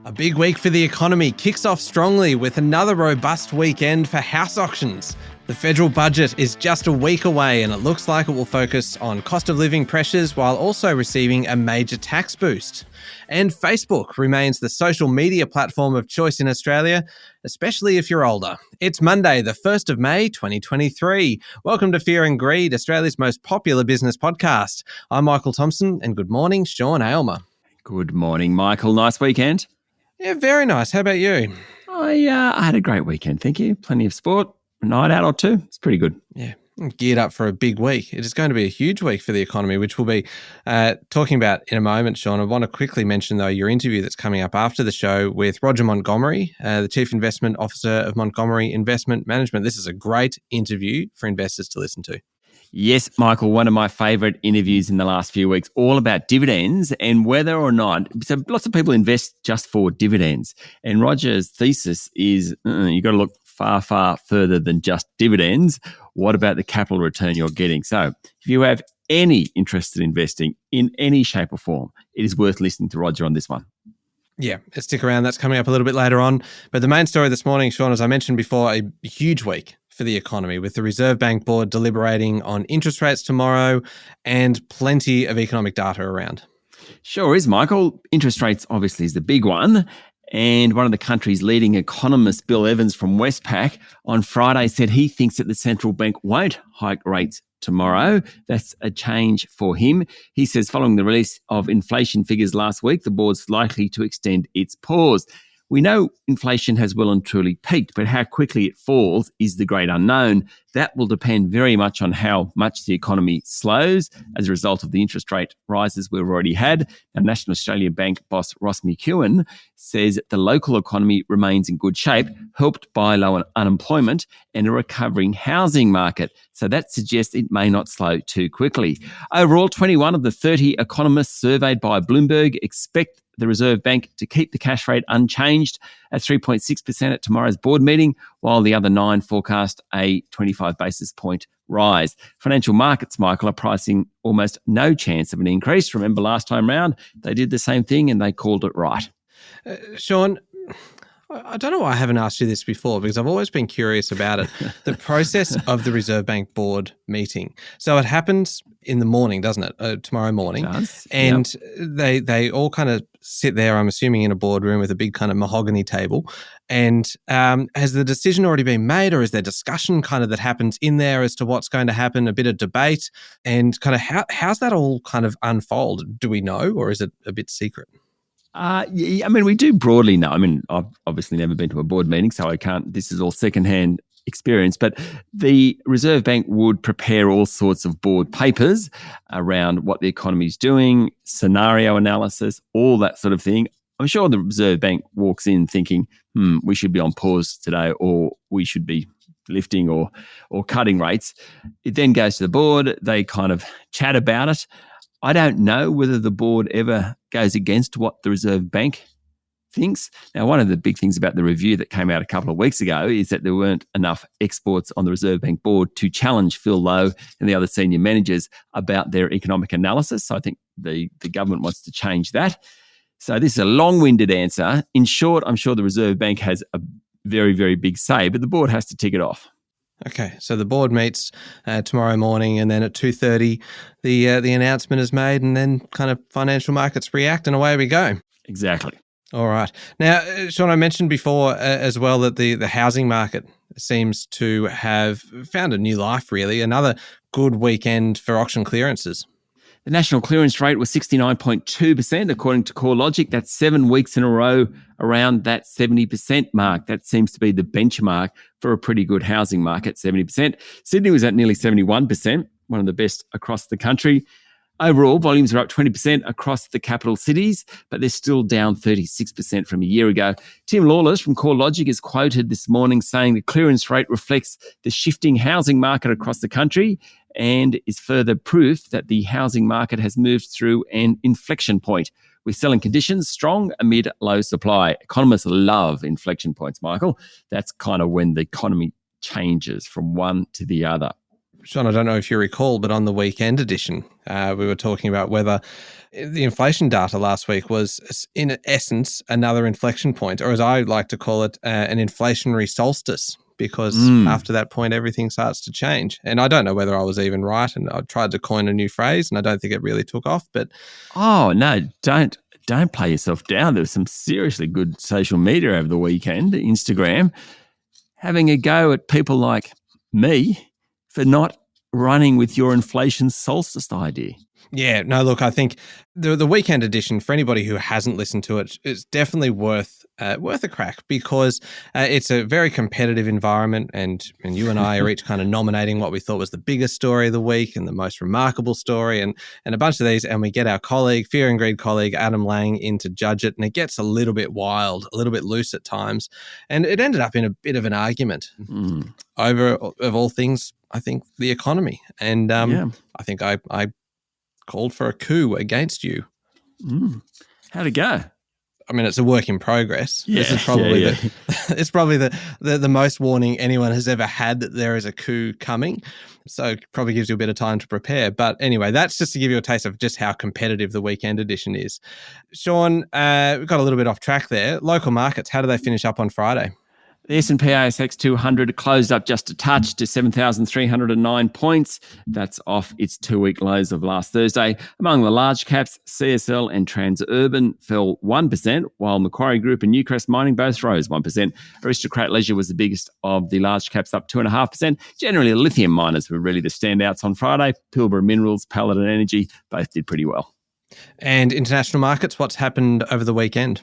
A big week for the economy kicks off strongly with another robust weekend for house auctions. The federal budget is just a week away and it looks like it will focus on cost of living pressures while also receiving a major tax boost. And Facebook remains the social media platform of choice in Australia, especially if you're older. It's Monday, the 1st of May, 2023. Welcome to Fear and Greed, Australia's most popular business podcast. I'm Michael Thompson and good morning, Sean Aylmer. Good morning, Michael. Nice weekend. Yeah, very nice. How about you? I had a great weekend, thank you. Plenty of sport, a night out or two. It's pretty good. Yeah, I'm geared up for a big week. It is going to be a huge week for the economy, which we'll be talking about in a moment, Sean. I want to quickly mention, though, your interview that's coming up after the show with Roger Montgomery, the Chief Investment Officer of Montgomery Investment Management. This is a great interview for investors to listen to. Yes, Michael, one of my favourite interviews in the last few weeks, all about dividends and whether or not, so lots of people invest just for dividends. And Roger's thesis is you've got to look far, far further than just dividends. What about the capital return you're getting? So if you have any interest in investing in any shape or form, it is worth listening to Roger on this one. Yeah, stick around. That's coming up a little bit later on. But the main story this morning, Sean, as I mentioned before, a huge week for the economy with the Reserve Bank Board deliberating on interest rates tomorrow and plenty of economic data around. Sure is, Michael. Interest rates obviously is the big one. And one of the country's leading economists, Bill Evans from Westpac, on Friday said he thinks that the central bank won't hike rates tomorrow. That's a change for him. He says following the release of inflation figures last week, the board's likely to extend its pause. We know inflation has well and truly peaked, but how quickly it falls is the great unknown. That will depend very much on how much the economy slows as a result of the interest rate rises we've already had. Now, National Australia Bank boss Ross McEwen says the local economy remains in good shape, helped by low unemployment and a recovering housing market. So that suggests it may not slow too quickly. Overall, 21 of the 30 economists surveyed by Bloomberg expect the Reserve Bank to keep the cash rate unchanged at 3.6% at tomorrow's board meeting, while the other 9 forecast a 25 basis point rise. Financial markets, Michael, are pricing almost no chance of an increase. Remember last time round, they did the same thing and they called it right. Sean, I don't know why I haven't asked you this before because I've always been curious about it. The process of the Reserve Bank Board meeting. So it happens in the morning, doesn't it? Tomorrow morning. It does. And they all kind of sit there, I'm assuming, in a boardroom with a big kind of mahogany table. And has the decision already been made, or is there discussion kind of that happens in there as to what's going to happen, a bit of debate? And kind of how's that all kind of unfold? Do we know, or is it a bit secret? Yeah, I mean, we do broadly know. I mean, I've obviously never been to a board meeting, so I can't, this is all secondhand experience, but the Reserve Bank would prepare all sorts of board papers around what the economy is doing, scenario analysis, all that sort of thing. I'm sure the Reserve Bank walks in thinking, we should be on pause today, or we should be lifting or cutting rates. It then goes to the board. They kind of chat about it. I don't know whether the board ever goes against what the Reserve Bank thinks. Now, one of the big things about the review that came out a couple of weeks ago is that there weren't enough experts on the Reserve Bank board to challenge Phil Lowe and the other senior managers about their economic analysis. So I think the government wants to change that. So this is a long-winded answer. In short, I'm sure the Reserve Bank has a very, very big say, but the board has to tick it off. Okay, so the board meets tomorrow morning, and then at 2:30, the announcement is made, and then kind of financial markets react, and away we go. Exactly. All right. Now, Sean, I mentioned before as well that the housing market seems to have found a new life, really. Another good weekend for auction clearances. The national clearance rate was 69.2%, according to CoreLogic. That's 7 weeks in a row around that 70% mark. That seems to be the benchmark for a pretty good housing market, 70%. Sydney was at nearly 71%, one of the best across the country. Overall, volumes are up 20% across the capital cities, but they're still down 36% from a year ago. Tim Lawless from CoreLogic is quoted this morning saying the clearance rate reflects the shifting housing market across the country and is further proof that the housing market has moved through an inflection point, with selling conditions strong amid low supply. Economists love inflection points, Michael. That's kind of when the economy changes from one to the other. Sean, I don't know if you recall, but on the weekend edition, we were talking about whether the inflation data last week was, in essence, another inflection point, or as I like to call it, an inflationary solstice, because after that point, everything starts to change. And I don't know whether I was even right, and I tried to coin a new phrase, and I don't think it really took off. But oh, no, don't play yourself down. There was some seriously good social media over the weekend, Instagram, having a go at people like me for not running with your inflation solstice idea. Yeah, no, look, I think the weekend edition, for anybody who hasn't listened to it, is definitely worth a crack, because it's a very competitive environment, and you and I are each kind of nominating what we thought was the biggest story of the week and the most remarkable story, and a bunch of these, and we get our colleague, Fear and Greed colleague, Adam Lang, in to judge it, and it gets a little bit wild, a little bit loose at times, and it ended up in a bit of an argument over, of all things, I think, the economy, and I think I called for a coup against you. How'd it go? I mean, it's a work in progress. Yeah, this is probably it's probably the most warning anyone has ever had that there is a coup coming. So it probably gives you a bit of time to prepare. But anyway, that's just to give you a taste of just how competitive the weekend edition is. Sean, we got a little bit off track there. Local markets, how do they finish up on Friday? The S&P ASX 200 closed up just a touch to 7,309 points. That's off its 2-week lows of last Thursday. Among the large caps, CSL and Transurban fell 1%, while Macquarie Group and Newcrest Mining both rose 1%. Aristocrat Leisure was the biggest of the large caps, up 2.5%. Generally, the lithium miners were really the standouts on Friday. Pilbara Minerals, Paladin Energy both did pretty well. And international markets, what's happened over the weekend?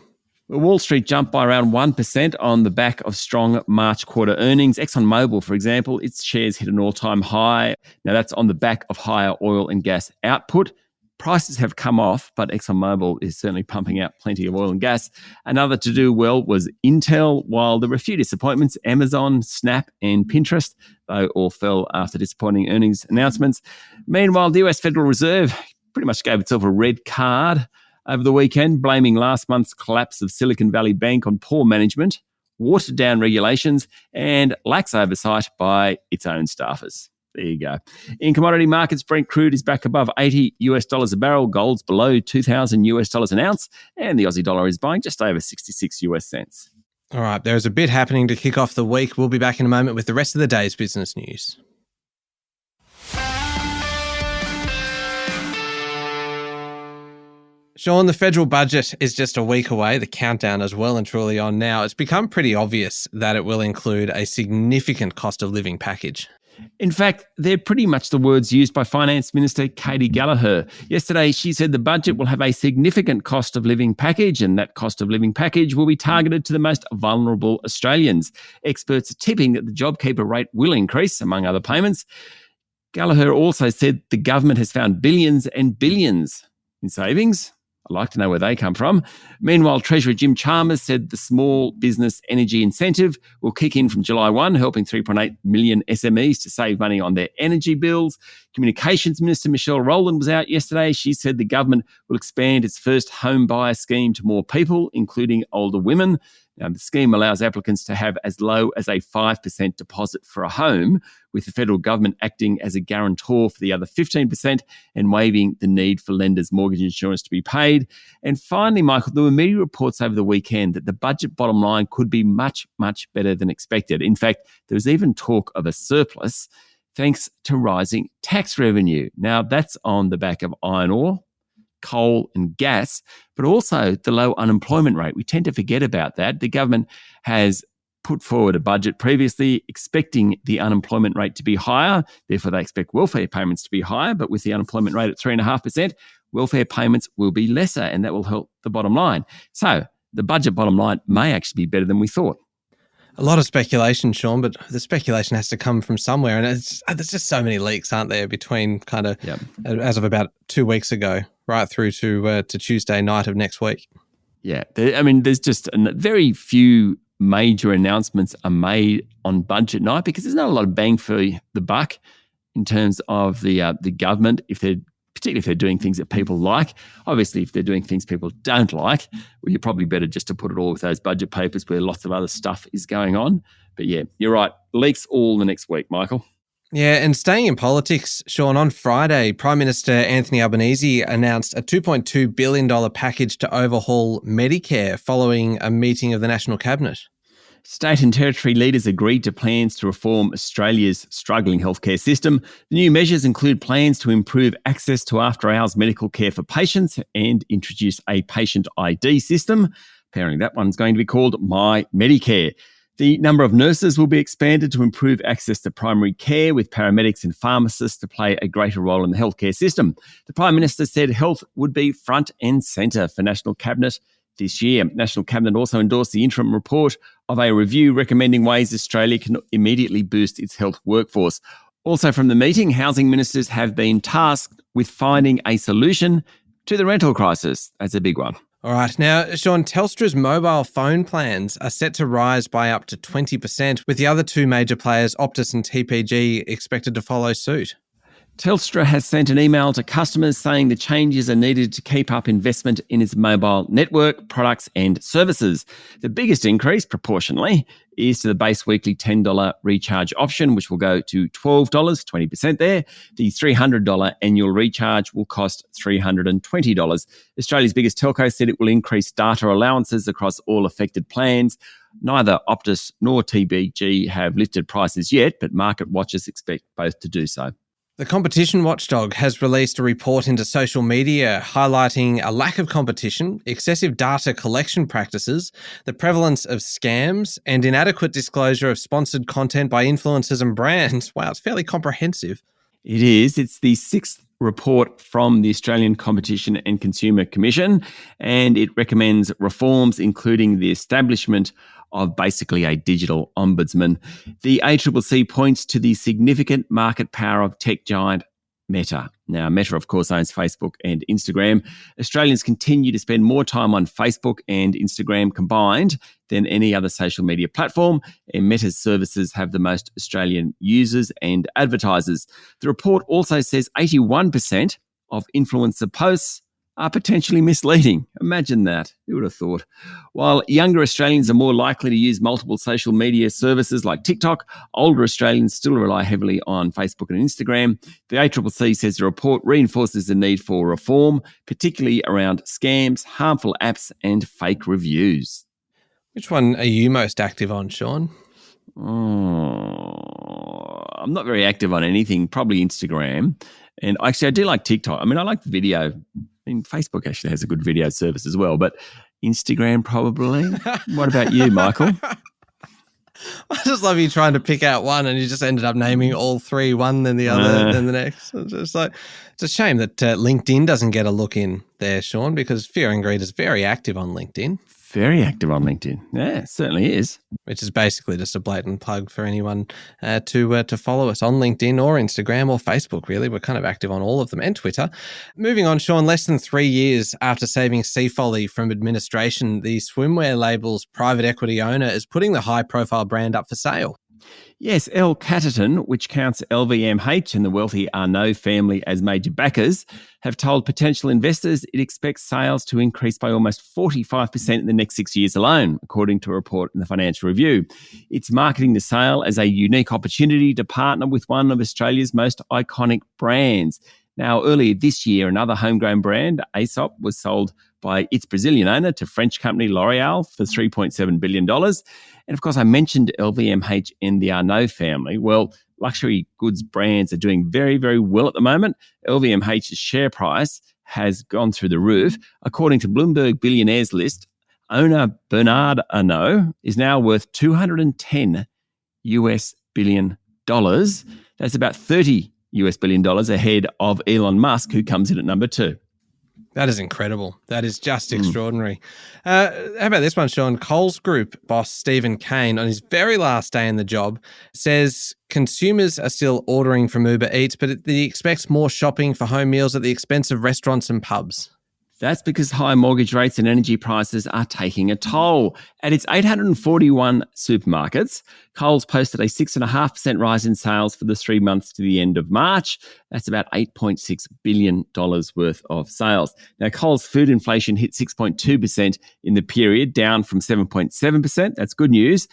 Wall Street jumped by around 1% on the back of strong March quarter earnings. ExxonMobil, for example, its shares hit an all-time high. Now, that's on the back of higher oil and gas output. Prices have come off, but ExxonMobil is certainly pumping out plenty of oil and gas. Another to do well was Intel, while there were a few disappointments. Amazon, Snap, and Pinterest, they all fell after disappointing earnings announcements. Meanwhile, the US Federal Reserve pretty much gave itself a red card over the weekend, blaming last month's collapse of Silicon Valley Bank on poor management, watered down regulations, and lax oversight by its own staffers. There you go. In commodity markets, Brent crude is back above $80 a barrel, gold's below $2,000 an ounce, and the Aussie dollar is buying just over 66 US cents. All right, there's a bit happening to kick off the week. We'll be back in a moment with the rest of the day's business news. Sean, the federal budget is just a week away. The countdown is well and truly on now. It's become pretty obvious that it will include a significant cost of living package. In fact, they're pretty much the words used by Finance Minister Katie Gallagher. Yesterday, she said the budget will have a significant cost of living package, and that cost of living package will be targeted to the most vulnerable Australians. Experts are tipping that the JobKeeper rate will increase, among other payments. Gallagher also said the government has found billions and billions in savings. I'd like to know where they come from. Meanwhile, Treasurer Jim Chalmers said the small business energy incentive will kick in from July 1, helping 3.8 million SMEs to save money on their energy bills. Communications Minister Michelle Rowland was out yesterday. She said the government will expand its first home buyer scheme to more people, including older women. Now, the scheme allows applicants to have as low as a 5% deposit for a home, with the federal government acting as a guarantor for the other 15% and waiving the need for lenders' mortgage insurance to be paid. And finally, Michael, there were media reports over the weekend that the budget bottom line could be much, much better than expected. In fact, there was even talk of a surplus thanks to rising tax revenue. Now, that's on the back of iron ore, coal and gas, but also the low unemployment rate. We tend to forget about that. The government has put forward a budget previously expecting the unemployment rate to be higher. Therefore, they expect welfare payments to be higher, but with the unemployment rate at 3.5%, welfare payments will be lesser, and that will help the bottom line. So the budget bottom line may actually be better than we thought. A lot of speculation, Sean, but the speculation has to come from somewhere. And there's just so many leaks, aren't there, between kind of as of about 2 weeks ago right through to Tuesday night of next week. Yeah, there's just very few major announcements are made on budget night because there's not a lot of bang for the buck in terms of the government, particularly if they're doing things that people like. Obviously, if they're doing things people don't like, well, you're probably better just to put it all with those budget papers where lots of other stuff is going on. But yeah, you're right. Leaks all the next week, Michael. Yeah, and staying in politics, Sean, on Friday, Prime Minister Anthony Albanese announced a $2.2 billion package to overhaul Medicare following a meeting of the National Cabinet. State and territory leaders agreed to plans to reform Australia's struggling healthcare system. The new measures include plans to improve access to after-hours medical care for patients and introduce a patient ID system. Apparently that one's going to be called My Medicare. The number of nurses will be expanded to improve access to primary care, with paramedics and pharmacists to play a greater role in the healthcare system. The Prime Minister said health would be front and centre for National Cabinet this year. National Cabinet also endorsed the interim report of a review recommending ways Australia can immediately boost its health workforce. Also from the meeting, housing ministers have been tasked with finding a solution to the rental crisis. That's a big one. All right. Now, Sean, Telstra's mobile phone plans are set to rise by up to 20%, with the other two major players, Optus and TPG, expected to follow suit. Telstra has sent an email to customers saying the changes are needed to keep up investment in its mobile network, products and services. The biggest increase, proportionally, is to the base weekly $10 recharge option, which will go to $12, 20% there. The $300 annual recharge will cost $320. Australia's biggest telco said it will increase data allowances across all affected plans. Neither Optus nor TPG have lifted prices yet, but market watchers expect both to do so. The competition watchdog has released a report into social media highlighting a lack of competition, excessive data collection practices, the prevalence of scams, and inadequate disclosure of sponsored content by influencers and brands. Wow, it's fairly comprehensive. It is. It's the sixth report from the Australian Competition and Consumer Commission, and it recommends reforms, including the establishment of basically a digital ombudsman. The ACCC points to the significant market power of tech giant Meta. Now, Meta, of course, owns Facebook and Instagram. Australians continue to spend more time on Facebook and Instagram combined than any other social media platform, and Meta's services have the most Australian users and advertisers. The report also says 81% of influencer posts are potentially misleading. Imagine that. Who would have thought? While younger Australians are more likely to use multiple social media services like TikTok, older Australians still rely heavily on Facebook and Instagram. The ACCC says the report reinforces the need for reform, particularly around scams, harmful apps, and fake reviews. Which one are you most active on, Sean? I'm not very active on anything, probably Instagram. And actually, I do like TikTok. I mean, I like video. I mean, Facebook actually has a good video service as well, but Instagram probably. What about you, Michael? I just love you trying to pick out one and you just ended up naming all three, one then the other, then the next. It's just like, it's a shame that LinkedIn doesn't get a look in there, Sean, because Fear and Greed is very active on LinkedIn. Very active on LinkedIn. Yeah, it certainly is. Which is basically just a blatant plug for anyone to follow us on LinkedIn or Instagram or Facebook, really. We're kind of active on all of them, and Twitter. Moving on, Sean, less than 3 years after saving Sea Folly from administration, the swimwear label's private equity owner is putting the high-profile brand up for sale. Yes, L Catterton, which counts LVMH and the wealthy Arnault family as major backers, have told potential investors it expects sales to increase by almost 45% in the next 6 years alone, according to a report in the Financial Review. It's marketing the sale as a unique opportunity to partner with one of Australia's most iconic brands. Now, earlier this year, another homegrown brand, Aesop, was sold by its Brazilian owner to French company L'Oreal for $3.7 billion. And of course, I mentioned LVMH and the Arnault family. Well, luxury goods brands are doing very, very well at the moment. LVMH's share price has gone through the roof. According to Bloomberg Billionaires list, owner Bernard Arnault is now worth $210 billion. That's about $30 billion ahead of Elon Musk, who comes in at number 2. That is incredible. That is just extraordinary. How about this one, Sean? Coles Group boss Stephen Kane, on his very last day in the job, says consumers are still ordering from Uber Eats, but he expects more shopping for home meals at the expense of restaurants and pubs. That's because high mortgage rates and energy prices are taking a toll. At its 841 supermarkets, Coles posted a 6.5% rise in sales for the 3 months to the end of March. That's about $8.6 billion worth of sales. Now, Coles food inflation hit 6.2% in the period, down from 7.7%. That's good news.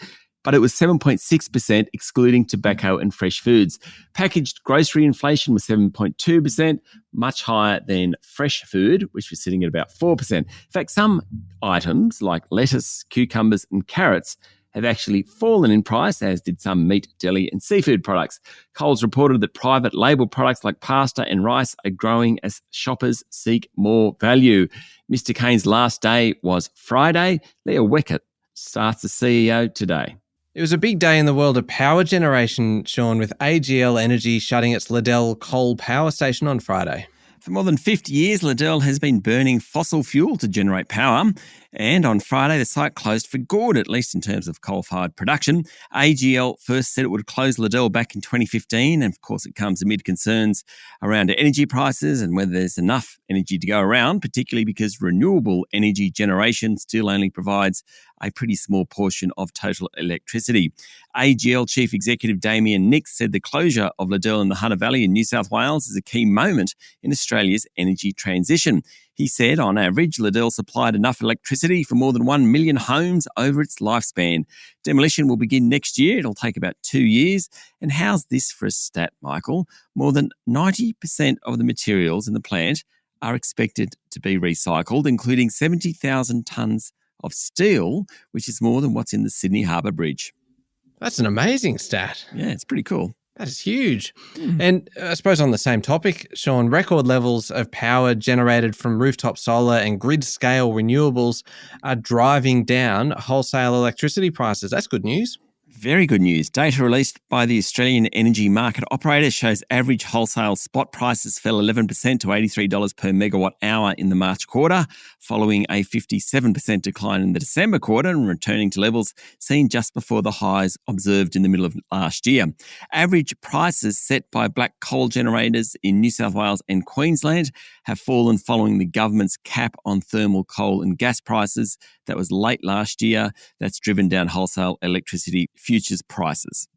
but it was 7.6% excluding tobacco and fresh foods. Packaged grocery inflation was 7.2%, much higher than fresh food, which was sitting at about 4%. In fact, some items like lettuce, cucumbers and carrots have actually fallen in price, as did some meat, deli and seafood products. Coles reported that private label products like pasta and rice are growing as shoppers seek more value. Mr. Kane's last day was Friday. Leah Weckett starts as CEO today. It was a big day in the world of power generation, Sean, with AGL Energy shutting its Liddell coal power station on Friday. For more than 50 years, Liddell has been burning fossil fuel to generate power. And on Friday, the site closed for good, at least in terms of coal-fired production. AGL first said it would close Liddell back in 2015. And of course, it comes amid concerns around energy prices and whether there's enough energy to go around, particularly because renewable energy generation still only provides a pretty small portion of total electricity. AGL Chief Executive Damien Nix said the closure of Liddell in the Hunter Valley in New South Wales is a key moment in Australia's energy transition. He said, on average, Liddell supplied enough electricity for more than 1 million homes over its lifespan. Demolition will begin next year. It'll take about 2 years. And how's this for a stat, Michael? More than 90% of the materials in the plant are expected to be recycled, including 70,000 tonnes of steel, which is more than what's in the Sydney Harbour Bridge. That's an amazing stat. Yeah, it's pretty cool. That is huge. And I suppose on the same topic, Sean, record levels of power generated from rooftop solar and grid-scale renewables are driving down wholesale electricity prices. That's good news. Very good news. Data released by the Australian Energy Market Operator shows average wholesale spot prices fell 11% to $83 per megawatt hour in the March quarter, following a 57% decline in the December quarter and returning to levels seen just before the highs observed in the middle of last year. Average prices set by black coal generators in New South Wales and Queensland have fallen following the government's cap on thermal coal and gas prices that was late last year. That's driven down wholesale electricity futures prices.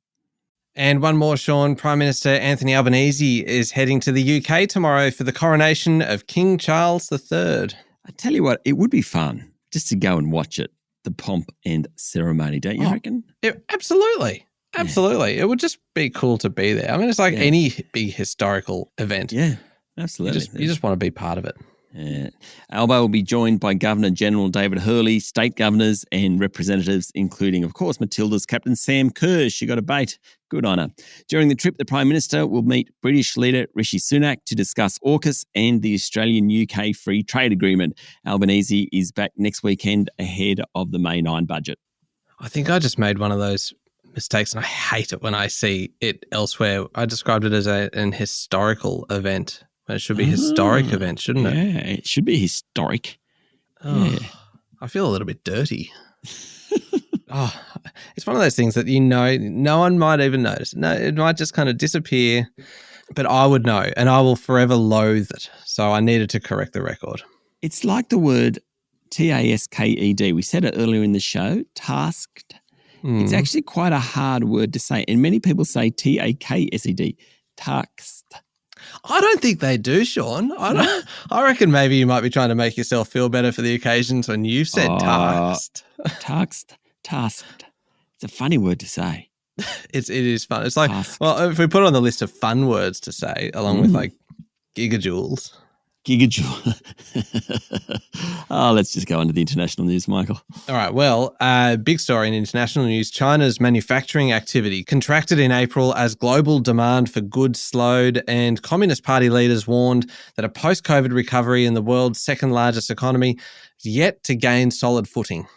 And one more, Sean. Prime Minister Anthony Albanese is heading to the UK tomorrow for the coronation of King Charles III. I tell you what, it would be fun just to go and watch it, the pomp and ceremony, don't you reckon? Absolutely. Absolutely. Yeah. It would just be cool to be there. I mean, it's like any big historical event. Yeah, absolutely. You just want to be part of it. Yeah. Albo will be joined by Governor-General David Hurley, state governors and representatives, including, of course, Matilda's captain Sam Kerr. She got a bait. Good on her. During the trip, the Prime Minister will meet British leader Rishi Sunak to discuss AUKUS and the Australian-UK Free Trade Agreement. Albanese is back next weekend ahead of the May 9 budget. I think I just made one of those mistakes, and I hate it when I see it elsewhere. I described it as an historical event. It should be a historic event, shouldn't it? Yeah, it should be historic. Oh, yeah. I feel a little bit dirty. It's one of those things that no one might even notice. No, it might just kind of disappear, but I would know, and I will forever loathe it. So I needed to correct the record. It's like the word tasked. We said it earlier in the show, tasked. It's actually quite a hard word to say, and many people say taksed, tasked. I don't think they do, Sean. I reckon maybe you might be trying to make yourself feel better for the occasions when you've said tasked. Tasked. It's a funny word to say. It is fun. It's like, well, if we put it on the list of fun words to say, along with like gigajoules. Let's just go on to the international news, Michael. All right. Well, big story in international news. China's manufacturing activity contracted in April as global demand for goods slowed, and Communist Party leaders warned that a post-COVID recovery in the world's second largest economy is yet to gain solid footing.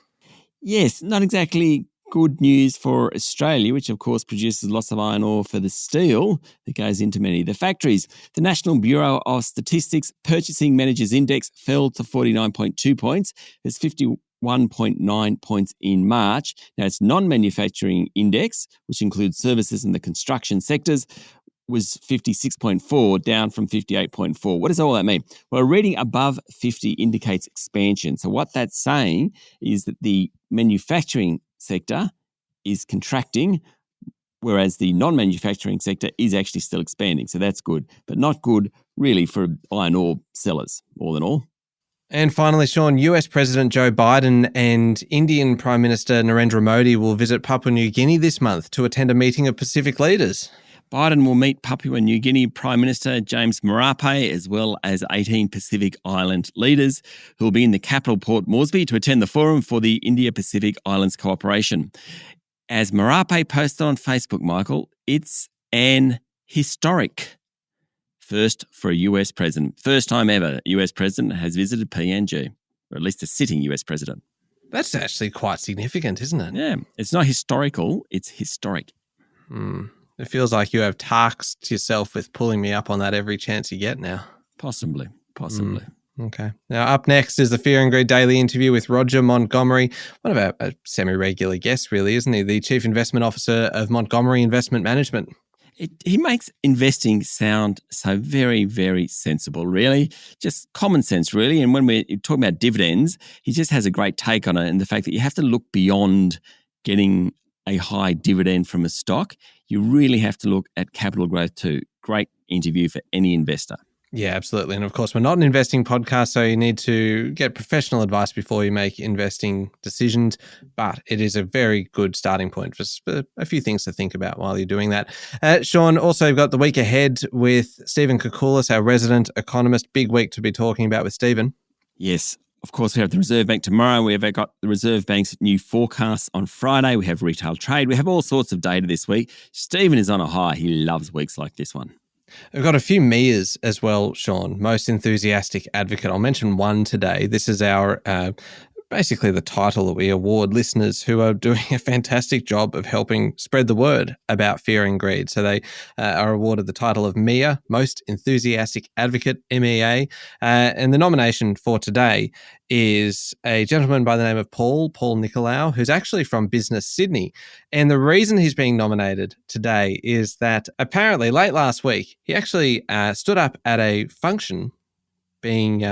Yes, not exactly good news for Australia, which of course produces lots of iron ore for the steel that goes into many of the factories. The National Bureau of Statistics Purchasing Managers Index fell to 49.2 points. There's 51.9 points in March. Now, its non-manufacturing index, which includes services in the construction sectors, was 56.4, down from 58.4. What does all that mean? Well, a reading above 50 indicates expansion. So what that's saying is that the manufacturing sector is contracting, whereas the non-manufacturing sector is actually still expanding. So that's good, but not good really for iron ore sellers, all in all. And finally, Sean, US President Joe Biden and Indian Prime Minister Narendra Modi will visit Papua New Guinea this month to attend a meeting of Pacific leaders. Biden will meet Papua New Guinea Prime Minister James Marape, as well as 18 Pacific Island leaders who will be in the capital Port Moresby to attend the forum for the India-Pacific Islands Cooperation. As Marape posted on Facebook, Michael, it's an historic first for a US president. First time ever a US president has visited PNG, or at least a sitting US president. That's actually quite significant, isn't it? Yeah, it's not historical, it's historic. It feels like you have tasked yourself with pulling me up on that every chance you get now. Possibly. Okay. Now, up next is the Fear and Greed Daily interview with Roger Montgomery, one of our semi-regular guests, really, isn't he? The Chief Investment Officer of Montgomery Investment Management. He makes investing sound so very, very sensible, really. Just common sense, really. And when we're talking about dividends, he just has a great take on it, and the fact that you have to look beyond getting a high dividend from a stock. You really have to look at capital growth too. Great interview for any investor. Yeah, absolutely. And of course, we're not an investing podcast, so you need to get professional advice before you make investing decisions. But it is a very good starting point, just a few things to think about while you're doing that. Sean, also you've got the week ahead with Stephen Koukoulas, our resident economist. Big week to be talking about with Stephen. Yes. Of course, we have the Reserve Bank tomorrow. We have got the Reserve Bank's new forecasts on Friday. We have retail trade. We have all sorts of data this week. Stephen is on a high. He loves weeks like this one. We've got a few MEAs as well, Sean. Most enthusiastic advocate. I'll mention one today. This is our basically the title that we award listeners who are doing a fantastic job of helping spread the word about fear and greed. So they are awarded the title of MEA, Most Enthusiastic Advocate, MEA. And the nomination for today is a gentleman by the name of Paul Nicolau, who's actually from Business Sydney. And the reason he's being nominated today is that apparently late last week, he actually stood up at a function being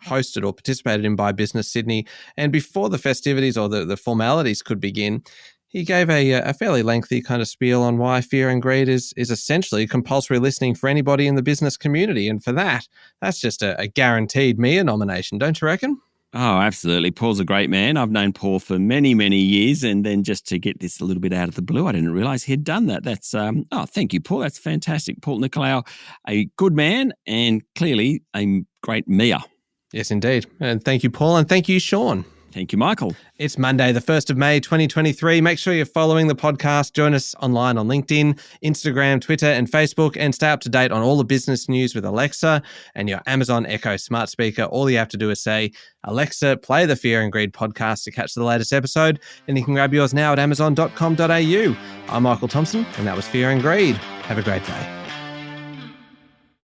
hosted or participated in by Business Sydney. And before the festivities or the formalities could begin, he gave a fairly lengthy kind of spiel on why fear and greed is essentially compulsory listening for anybody in the business community. And for that's just a guaranteed MEA nomination, don't you reckon? Oh, absolutely. Paul's a great man. I've known Paul for many, many years. And then just to get this a little bit out of the blue, I didn't realise he'd done that. That's, thank you, Paul. That's fantastic. Paul Nicolau, a good man and clearly a great MEA. Yes, indeed. And thank you, Paul. And thank you, Sean. Thank you, Michael. It's Monday, the 1st of May, 2023. Make sure you're following the podcast. Join us online on LinkedIn, Instagram, Twitter, and Facebook, and stay up to date on all the business news with Alexa and your Amazon Echo smart speaker. All you have to do is say, Alexa, play the Fear and Greed podcast to catch the latest episode, and you can grab yours now at amazon.com.au. I'm Michael Thompson, and that was Fear and Greed. Have a great day.